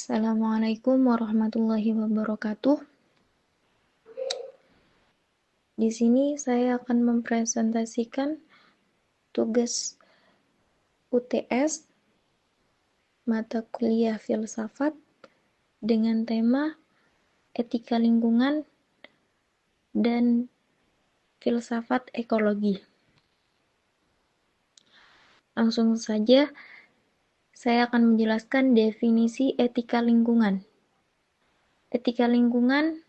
Assalamualaikum warahmatullahi wabarakatuh. Di sini saya akan mempresentasikan tugas UTS mata kuliah filsafat dengan tema etika lingkungan dan filsafat ekologi. Langsung saja, saya akan menjelaskan definisi etika lingkungan. Etika lingkungan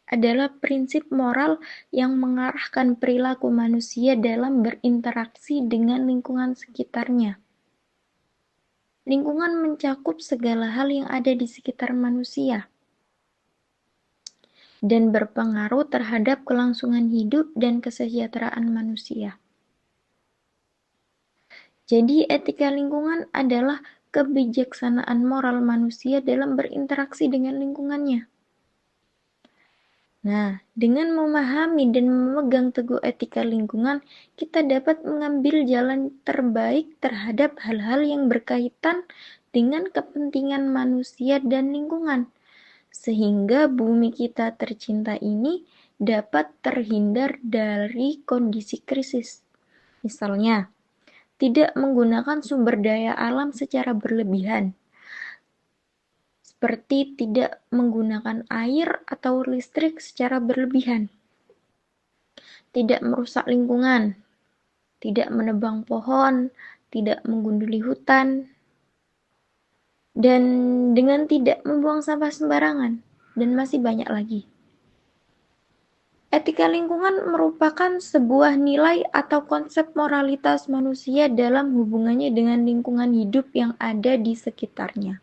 adalah prinsip moral yang mengarahkan perilaku manusia dalam berinteraksi dengan lingkungan sekitarnya. Lingkungan mencakup segala hal yang ada di sekitar manusia dan berpengaruh terhadap kelangsungan hidup dan kesejahteraan manusia. Jadi, etika lingkungan adalah kebijaksanaan moral manusia dalam berinteraksi dengan lingkungannya. Nah, dengan memahami dan memegang teguh etika lingkungan, kita dapat mengambil jalan terbaik terhadap hal-hal yang berkaitan dengan kepentingan manusia dan lingkungan, sehingga bumi kita tercinta ini dapat terhindar dari kondisi krisis. Misalnya, tidak menggunakan sumber daya alam secara berlebihan, seperti tidak menggunakan air atau listrik secara berlebihan, tidak merusak lingkungan, tidak menebang pohon, tidak menggunduli hutan, dan dengan tidak membuang sampah sembarangan, dan masih banyak lagi. Etika lingkungan merupakan sebuah nilai atau konsep moralitas manusia dalam hubungannya dengan lingkungan hidup yang ada di sekitarnya.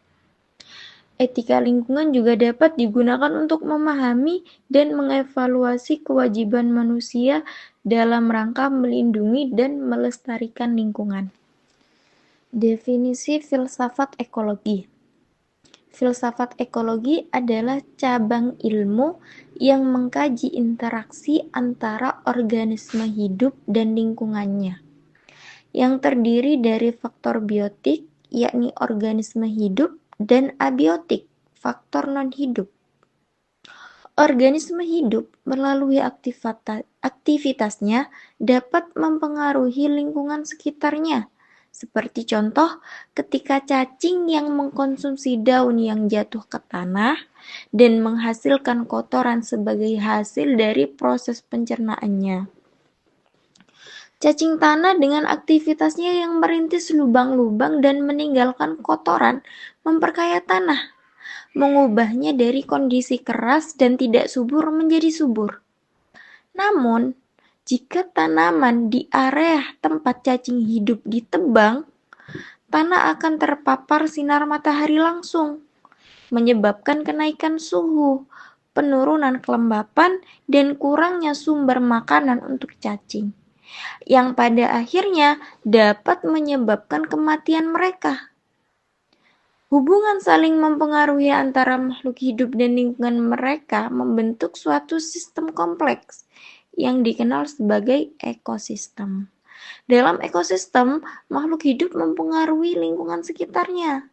Etika lingkungan juga dapat digunakan untuk memahami dan mengevaluasi kewajiban manusia dalam rangka melindungi dan melestarikan lingkungan. Definisi filsafat ekologi. Filsafat ekologi adalah cabang ilmu yang mengkaji interaksi antara organisme hidup dan lingkungannya, yang terdiri dari faktor biotik, yakni organisme hidup, dan abiotik, faktor non-hidup. Organisme hidup melalui aktivitasnya dapat mempengaruhi lingkungan sekitarnya. Seperti contoh, ketika cacing yang mengkonsumsi daun yang jatuh ke tanah dan menghasilkan kotoran sebagai hasil dari proses pencernaannya. Cacing tanah dengan aktivitasnya yang merintis lubang-lubang dan meninggalkan kotoran memperkaya tanah, mengubahnya dari kondisi keras dan tidak subur menjadi subur. Namun, jika tanaman di area tempat cacing hidup ditebang, tanah akan terpapar sinar matahari langsung, menyebabkan kenaikan suhu, penurunan kelembapan, dan kurangnya sumber makanan untuk cacing, yang pada akhirnya dapat menyebabkan kematian mereka. Hubungan saling mempengaruhi antara makhluk hidup dan lingkungan mereka membentuk suatu sistem kompleks yang dikenal sebagai ekosistem. Dalam ekosistem, makhluk hidup mempengaruhi lingkungan sekitarnya.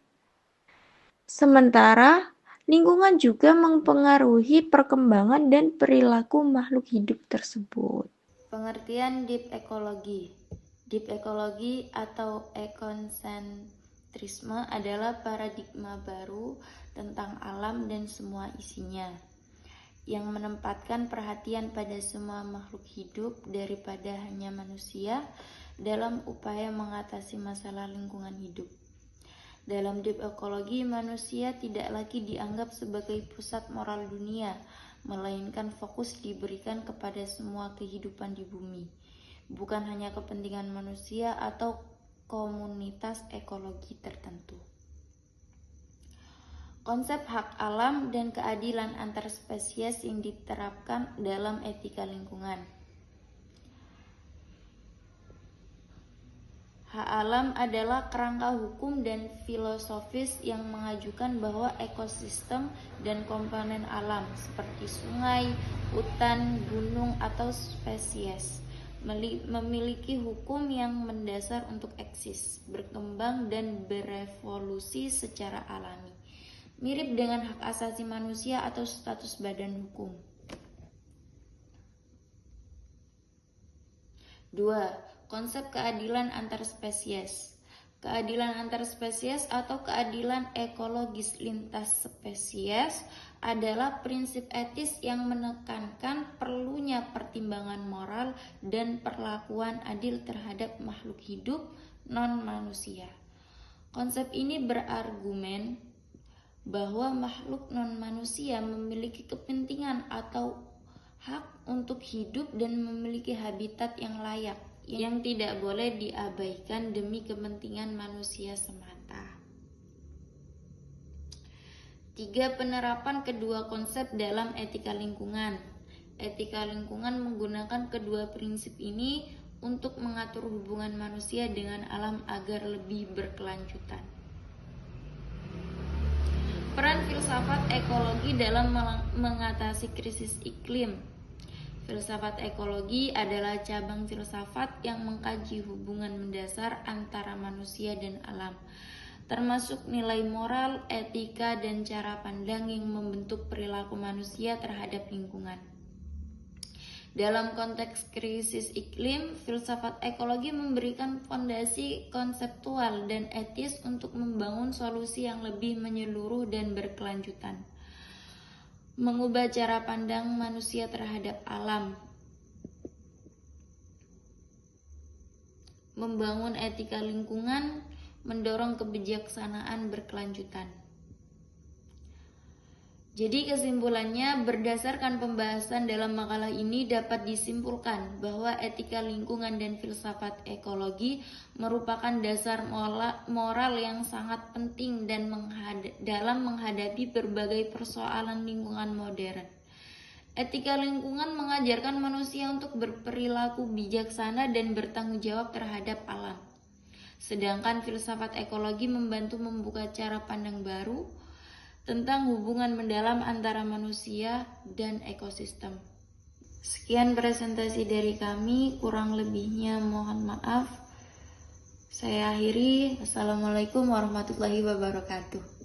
Sementara, lingkungan juga mempengaruhi perkembangan dan perilaku makhluk hidup tersebut. Pengertian deep ekologi. Deep ekologi atau ekosentrisme adalah paradigma baru tentang alam dan semua isinya, yang menempatkan perhatian pada semua makhluk hidup daripada hanya manusia dalam upaya mengatasi masalah lingkungan hidup. Dalam deep ekologi, manusia tidak lagi dianggap sebagai pusat moral dunia, melainkan fokus diberikan kepada semua kehidupan di bumi, bukan hanya kepentingan manusia atau komunitas ekologi tertentu. Konsep hak alam dan keadilan antar spesies yang diterapkan dalam etika lingkungan. Hak alam adalah kerangka hukum dan filosofis yang mengajukan bahwa ekosistem dan komponen alam seperti sungai, hutan, gunung, atau spesies memiliki hukum yang mendasar untuk eksis, berkembang, dan berevolusi secara alami mirip dengan hak asasi manusia atau status badan hukum. 2. Konsep keadilan antar spesies. Keadilan antar spesies atau keadilan ekologis lintas spesies adalah prinsip etis yang menekankan perlunya pertimbangan moral dan perlakuan adil terhadap makhluk hidup non-manusia. Konsep ini berargumen bahwa makhluk non-manusia memiliki kepentingan atau hak untuk hidup dan memiliki habitat yang layak, yang tidak boleh diabaikan demi kepentingan manusia semata. 3. Penerapan kedua konsep dalam etika lingkungan. Etika lingkungan menggunakan kedua prinsip ini untuk mengatur hubungan manusia dengan alam agar lebih berkelanjutan. Peran filsafat ekologi dalam mengatasi krisis iklim. Filsafat ekologi adalah cabang filsafat yang mengkaji hubungan mendasar antara manusia dan alam, termasuk nilai moral, etika, dan cara pandang yang membentuk perilaku manusia terhadap lingkungan. Dalam konteks krisis iklim, filsafat ekologi memberikan fondasi konseptual dan etis untuk membangun solusi yang lebih menyeluruh dan berkelanjutan. Mengubah cara pandang manusia terhadap alam, membangun etika lingkungan, mendorong kebijaksanaan berkelanjutan. Jadi kesimpulannya, berdasarkan pembahasan dalam makalah ini dapat disimpulkan bahwa etika lingkungan dan filsafat ekologi merupakan dasar moral yang sangat penting dan dalam menghadapi berbagai persoalan lingkungan modern. Etika lingkungan mengajarkan manusia untuk berperilaku bijaksana dan bertanggung jawab terhadap alam. Sedangkan filsafat ekologi membantu membuka cara pandang baru tentang hubungan mendalam antara manusia dan ekosistem. Sekian presentasi dari kami, kurang lebihnya mohon maaf. Saya akhiri. Assalamualaikum warahmatullahi wabarakatuh.